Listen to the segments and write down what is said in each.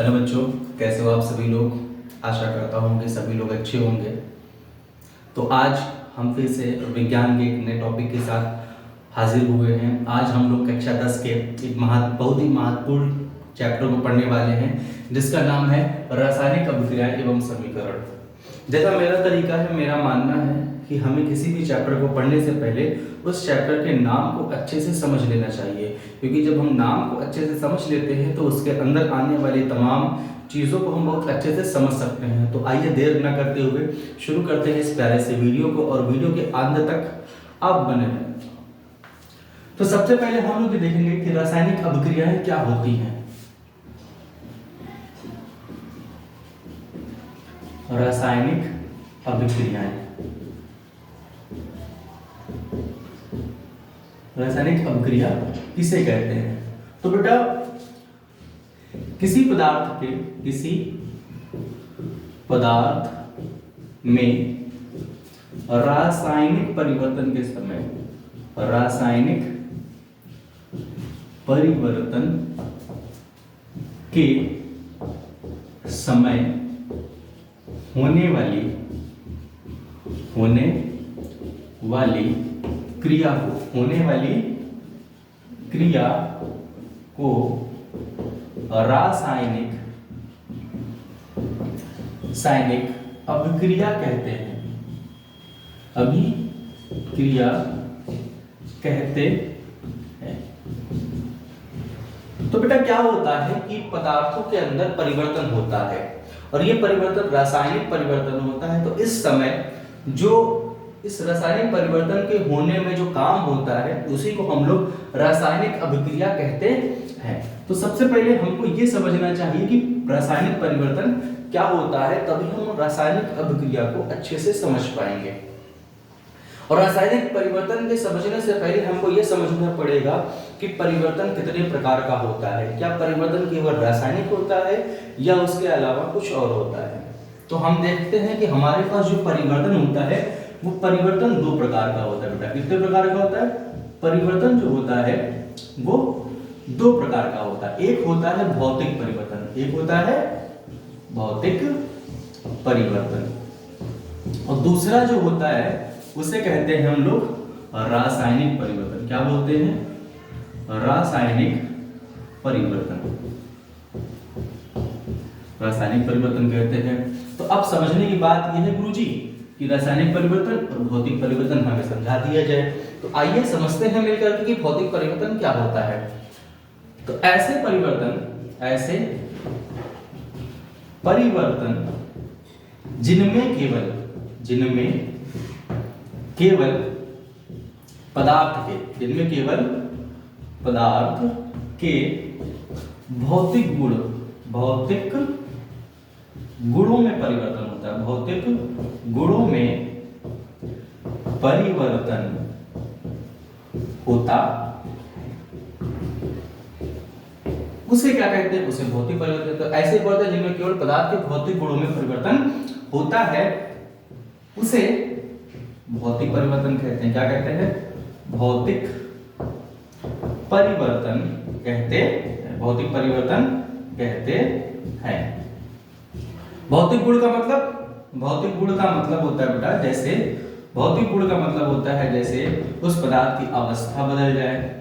Hello बच्चों, कैसे हो आप सभी लोग। आशा करता हूँ कि सभी लोग अच्छे होंगे। तो आज हम फिर से विज्ञान के एक नए टॉपिक के साथ हाजिर हुए हैं। आज हम लोग कक्षा 10 के एक बहुत ही महत्वपूर्ण चैप्टर को पढ़ने वाले हैं, जिसका नाम है रासायनिक अभिक्रियाएं एवं समीकरण। जैसा मेरा तरीका है, मेरा मानना है कि हमें किसी भी चैप्टर को पढ़ने से पहले उस चैप्टर के नाम को अच्छे से समझ लेना चाहिए, क्योंकि जब हम नाम को अच्छे से समझ लेते हैं तो उसके अंदर आने वाली तमाम चीज़ों को हम बहुत अच्छे से समझ सकते हैं। तो आइए देर न करते हुए शुरू करते हैं इस प्यारे से वीडियो को, और वीडियो के अंत तक आप बने रहें। तो सबसे पहले हम लोग देखेंगे कि रासायनिक अभिक्रियाएं क्या होती हैं। रासायनिक अभिक्रियाएं, रासायनिक अभिक्रिया किसे कहते हैं? तो बेटा, किसी पदार्थ में रासायनिक परिवर्तन के समय, रासायनिक परिवर्तन के समय होने वाली क्रिया को रासायनिक अभिक्रिया कहते हैं। अभिक्रिया कहते हैं। तो बेटा, क्या होता है कि पदार्थों के अंदर परिवर्तन होता है, और ये परिवर्तन रासायनिक परिवर्तन होता है। तो इस समय जो इस रासायनिक परिवर्तन के होने में जो काम होता है, उसी को हम लोग रासायनिक अभिक्रिया कहते हैं। तो सबसे पहले हमको ये समझना चाहिए कि रासायनिक परिवर्तन क्या होता है, तभी हम रासायनिक अभिक्रिया को अच्छे से समझ पाएंगे। और रासायनिक परिवर्तन के समझने से पहले हमको यह समझना पड़ेगा कि परिवर्तन कितने प्रकार का होता है। क्या परिवर्तन केवल रासायनिक होता है या उसके अलावा कुछ और होता है? तो हम देखते हैं कि हमारे पास जो परिवर्तन होता है वो परिवर्तन दो प्रकार का होता है। बेटा, कितने प्रकार का होता है? परिवर्तन जो होता है वो दो प्रकार का होता है। एक होता है भौतिक परिवर्तन, एक होता है भौतिक परिवर्तन, और दूसरा जो होता है उसे कहते हैं हम लोग रासायनिक परिवर्तन। क्या बोलते हैं? रासायनिक परिवर्तन। रासायनिक परिवर्तन कहते हैं। तो अब समझने की बात यह है गुरुजी कि रासायनिक परिवर्तन और भौतिक परिवर्तन हमें समझा दिया जाए। तो आइए समझते हैं मिलकर के कि भौतिक परिवर्तन क्या होता है। तो ऐसे परिवर्तन जिनमें केवल पदार्थ के भौतिक गुणों में परिवर्तन होता है। भौतिक गुणों में परिवर्तन होता, उसे क्या कहते हैं? उसे भौतिक परिवर्तन। तो ऐसे परिवर्तन जिनमें केवल पदार्थ के भौतिक गुणों में परिवर्तन होता है, उसे भौतिक परिवर्तन कहते हैं। क्या कहते हैं? भौतिक परिवर्तन कहते हैं। भौतिक परिवर्तन कहते हैं। भौतिक गुण का मतलब होता है बेटा, जैसे भौतिक गुण का मतलब होता है जैसे उस पदार्थ की अवस्था बदल जाए,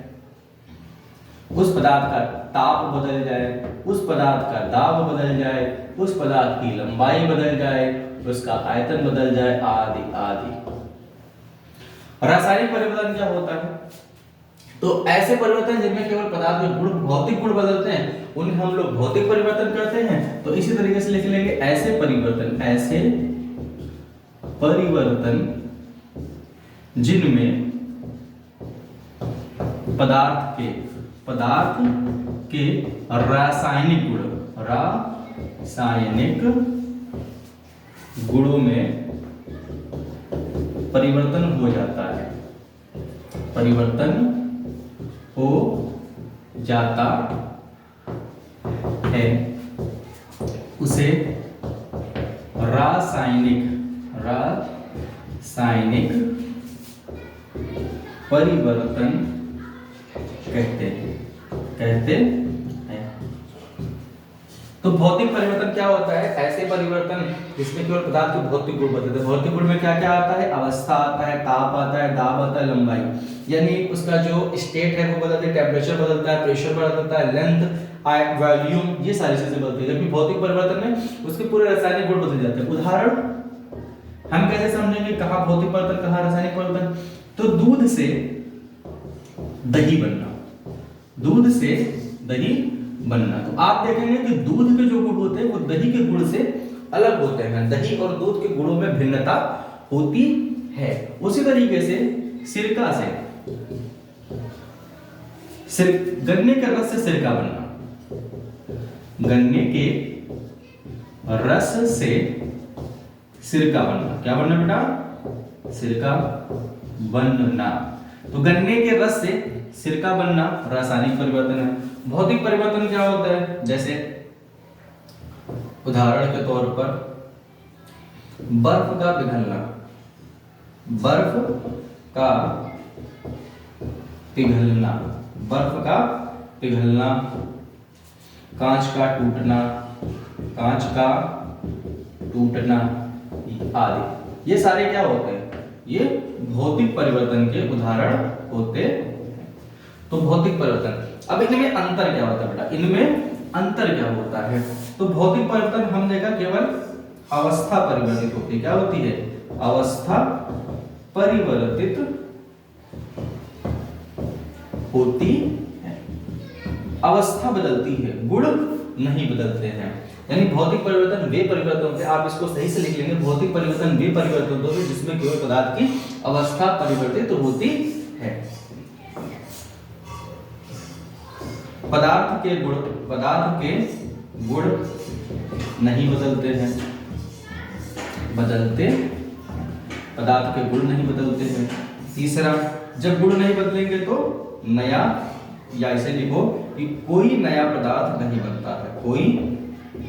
उस पदार्थ का ताप बदल जाए, उस पदार्थ का दाब बदल जाए, उस पदार्थ की लंबाई बदल जाए, उसका आयतन बदल जाए, आदि आदि। रासायनिक परिवर्तन क्या होता है? तो ऐसे परिवर्तन जिनमें केवल पदार्थ के गुण, भौतिक गुण बदलते हैं, उन्हें हम लोग भौतिक परिवर्तन करते हैं। तो इसी तरीके से लिख लेंगे ऐसे परिवर्तन जिनमें पदार्थ के रासायनिक गुणों में परिवर्तन हो जाता है, उसे रासायनिक परिवर्तन कहते हैं। तो भौतिक परिवर्तन क्या होता है? ऐसे परिवर्तन जिसमें केवल पदार्थ के भौतिक गुण बदलते हैं। भौतिक गुण में क्या क्या आता है? अवस्था आता है, ताप आता है, दाब आता है, लंबाई, यानी उसका जो स्टेट है वो बदलता है, टेम्परेचर बदलता है, प्रेशर बदलता है, लेंथ, वॉल्यूम, ये सारी चीजें बदलती है। जबकि भौतिक परिवर्तन में उसके पूरे रासायनिक गुण बदल जाते हैं। उदाहरण हम कैसे समझेंगे कहाँ भौतिक परिवर्तन कहाँ रासायनिक परिवर्तन? तो दूध से दही बनना, दूध से दही बनना, तो आप देखेंगे कि दूध के जो गुण होते हैं वो दही के गुण से अलग होते हैं। दही और दूध के गुणों में भिन्नता होती है। उसी तरीके से सिरका से गन्ने के रस से सिरका बनना, गन्ने के रस से सिरका बनना, क्या बनना बेटा? सिरका बनना। तो गन्ने के रस से सिरका बनना रासायनिक परिवर्तन है। भौतिक परिवर्तन क्या होता है? जैसे उदाहरण के तौर पर बर्फ का पिघलना, बर्फ का पिघलना, बर्फ का पिघलना, कांच का टूटना, कांच का टूटना आदि, ये सारे क्या होते हैं? ये भौतिक परिवर्तन के उदाहरण होते हैं। तो भौतिक परिवर्तन, अब इनमें अंतर क्या होता है बेटा? इनमें अंतर क्या होता है? तो भौतिक परिवर्तन हम देखा केवल अवस्था परिवर्तित होती है। क्या होती है? अवस्था परिवर्तित होती है, अवस्था बदलती है, गुण नहीं बदलते हैं। यानी भौतिक परिवर्तन वे परिवर्तन होते हैं, आप इसको सही से लिख लेंगे, भौतिक परिवर्तन वे परिवर्तन होते हैं जिसमें केवल पदार्थ की अवस्था परिवर्तित होती है। पदार्थ के गुण नहीं बदलते हैं, पदार्थ के गुण नहीं बदलते हैं। तीसरा, जब गुण नहीं बदलेंगे तो नया, या इसे लिखो कि कोई नया पदार्थ नहीं बनता है, कोई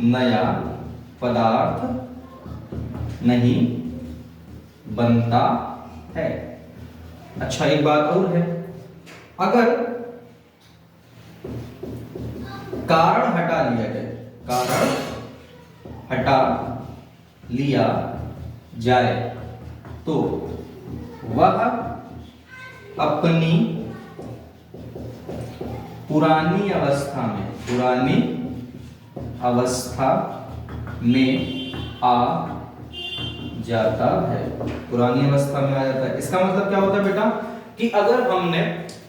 नया पदार्थ नहीं बनता है। अच्छा, एक बात और है, अगर कारण हटा लिया जाए, कारण हटा लिया जाए तो वह अपनी पुरानी अवस्था में आ जाता है, पुरानी अवस्था में आ जाता है। इसका मतलब क्या होता है बेटा? कि अगर हमने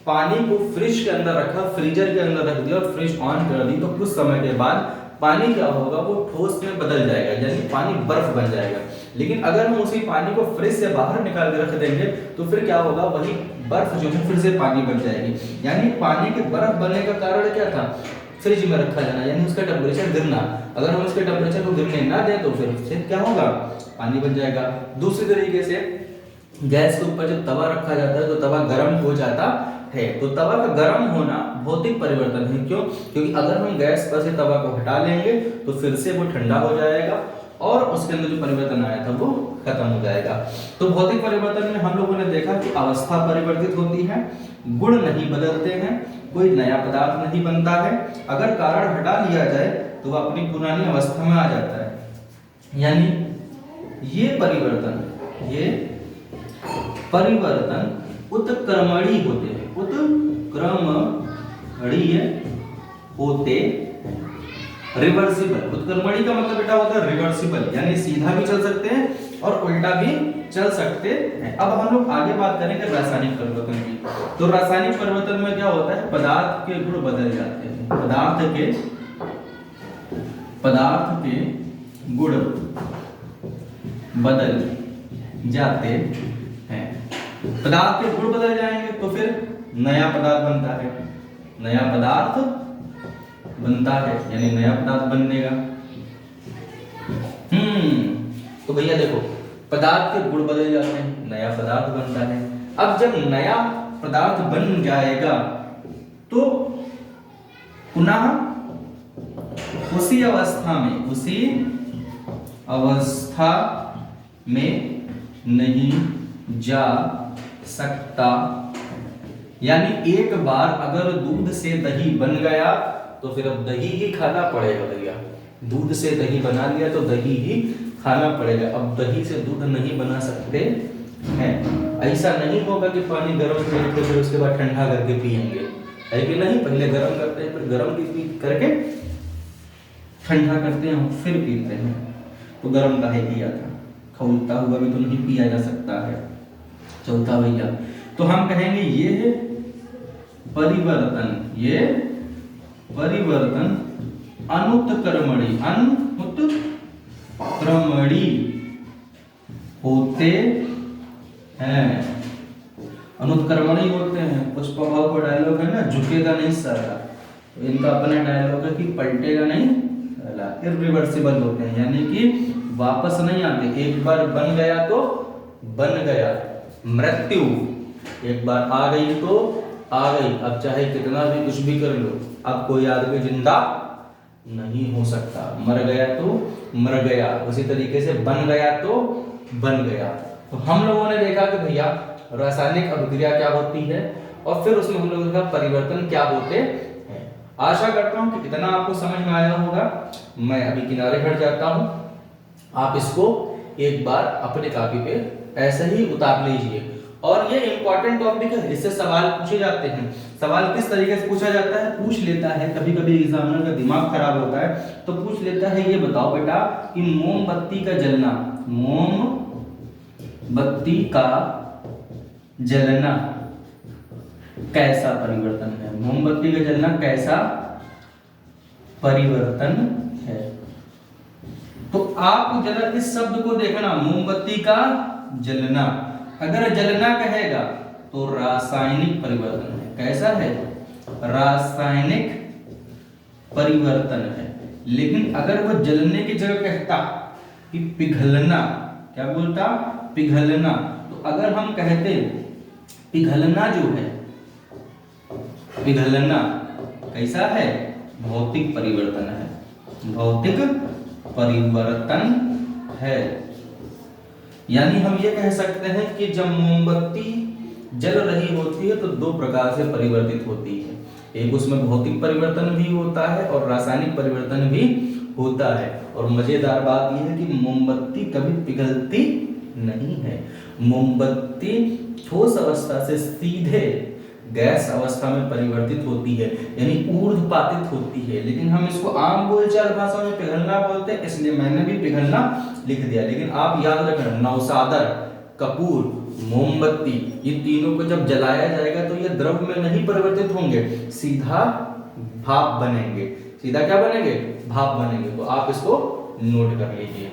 पानी को फ्रिज के अंदर रखा, फ्रीजर के अंदर रख दिया और फ्रिज ऑन कर दी, तो कुछ समय के बाद पानी क्या होगा? वो ठोस में बदल जाएगा, यानी पानी बर्फ बन जाएगा। लेकिन अगर हम उसी पानी को फ्रिज से बाहर निकाल के रख देंगे तो फिर क्या होगा? वही बर्फ जो है फिर से पानी बन जाएगी। यानी पानी के बर्फ बनने का कारण क्या था? फ्रिज में रखा जाना, यानी उसका टेम्परेचर गिरना। अगर हम उसके टेम्परेचर को गिरने ना दें तो फिर क्या होगा? पानी बन जाएगा। दूसरी तरीके से गैस के ऊपर जब तवा रखा जाता है तो तवा गर्म हो जाता है, तो तवा का गर्म होना भौतिक परिवर्तन है। क्यों? क्योंकि अगर हम गैस पर से तवा को हटा लेंगे तो फिर से वो ठंडा हो जाएगा और उसके अंदर जो परिवर्तन आया था वो खत्म हो जाएगा। तो भौतिक परिवर्तन में हम लोगों ने देखा कि अवस्था परिवर्तित होती है, गुण नहीं बदलते हैं, कोई नया पदार्थ नहीं बनता है, अगर कारण हटा लिया जाए तो वह अपनी पुरानी अवस्था में आ जाता है। यानी ये परिवर्तन उत्क्रमणीय होते हैं, उत्क्रमणीय होते, रिवर्सिबल। उत्क्रमणीय का मतलब बेटा होता है रिवर्सिबल, यानी सीधा भी चल सकते हैं और उल्टा भी चल सकते हैं। अब हम लोग आगे बात करेंगे रासायनिक परिवर्तन की। तो रासायनिक परिवर्तन में क्या होता है? पदार्थ के गुण बदल जाते हैं, पदार्थ के गुण बदल जाते हैं। पदार्थ के गुण बदल जाएंगे तो फिर नया पदार्थ बनता है, नया पदार्थ बनता है, यानी नया पदार्थ बनेगा। तो भैया देखो, पदार्थ के गुण बदल जाते हैं, नया पदार्थ बनता है। अब जब नया पदार्थ बन जाएगा तो पुनः उसी अवस्था में नहीं जा सकता, यानी एक बार अगर दूध से दही बन गया तो फिर अब दही ही खाना पड़ेगा भैया। दूध से दही बना लिया तो दही ही खाना पड़ेगा। अब दही से दूध नहीं बना सकते हैं। ऐसा नहीं होगा कि पानी गर्म करके फिर उसके बाद ठंडा करके पिएंगे, है कि नहीं? पहले गर्म करते हैं, फिर गर्म करके ठंडा करते हैं, फिर पीते हैं। तो गर्म काहे किया था? खौलता हुआ भी तो नहीं पिया जा सकता है। चौथा भैया, तो हम कहेंगे ये परिवर्तन अनुत्क्रमणी होते हैं। अनुत्क्रमणी होते हैं। पुष्पा भाव का डायलॉग है ना, झुकेगा नहीं साला। तो इनका अपना डायलॉग है कि पलटेगा नहीं साला। इरिवर्सिबल होते हैं, यानी कि वापस नहीं आते। एक बार बन गया तो बन गया। मृत्यु एक बार आ गई तो आ गई। अब चाहे कितना भी कुछ भी कर लो, अब कोई आदमी जिंदा नहीं हो सकता। मर गया तो मर गया। उसी तरीके से बन गया तो बन गया। तो हम लोगों ने देखा कि भैया रासायनिक अभिक्रिया क्या होती है, और फिर उसमें हम लोगों ने देखा परिवर्तन क्या होते हैं। आशा करता हूं कि इतना आपको समझ में आया होगा। मैं अभी किनारे हट जाता हूं, आप इसको एक बार अपने कॉपी पे ऐसे ही उतार लीजिए। और ये इंपॉर्टेंट टॉपिक है, इससे सवाल पूछे जाते हैं। सवाल किस तरीके से पूछा जाता है? पूछ लेता है, कभी कभी एग्जामिनर का दिमाग खराब होता है तो पूछ लेता है, ये बताओ बेटा कि मोमबत्ती का जलना कैसा परिवर्तन है? मोमबत्ती का जलना कैसा परिवर्तन है? तो आप जरा इस शब्द को देखना, मोमबत्ती का जलना। अगर जलना कहेगा तो रासायनिक परिवर्तन है। कैसा है? रासायनिक परिवर्तन है। लेकिन अगर वो जलने की जगह कहता कि पिघलना, क्या बोलता? पिघलना। तो अगर हम कहते पिघलना जो है, पिघलना कैसा है? भौतिक परिवर्तन है। भौतिक परिवर्तन है। यानी हम ये कह सकते हैं कि जब मोमबत्ती जल रही होती है तो दो प्रकार से परिवर्तित होती है। एक उसमें भौतिक परिवर्तन भी होता है और रासायनिक परिवर्तन भी होता है। और मजेदार बात यह है कि मोमबत्ती कभी पिघलती नहीं है। मोमबत्ती ठोस अवस्था से सीधे गैस अवस्था में परिवर्तित होती है, यानी ऊर्ध्वपातित होती है। लेकिन हम इसको आम बोलचाल भाषा में पिघलना बोलते हैं, इसलिए मैंने भी पिघलना लिख दिया। लेकिन आप याद रखना, नौसादर, कपूर, मोमबत्ती, ये तीनों को जब जलाया जाएगा तो ये द्रव में नहीं परिवर्तित होंगे, सीधा भाप बनेंगे। सीधा क्या बनेंगे? भाप बनेंगे। तो आप इसको नोट कर लीजिए।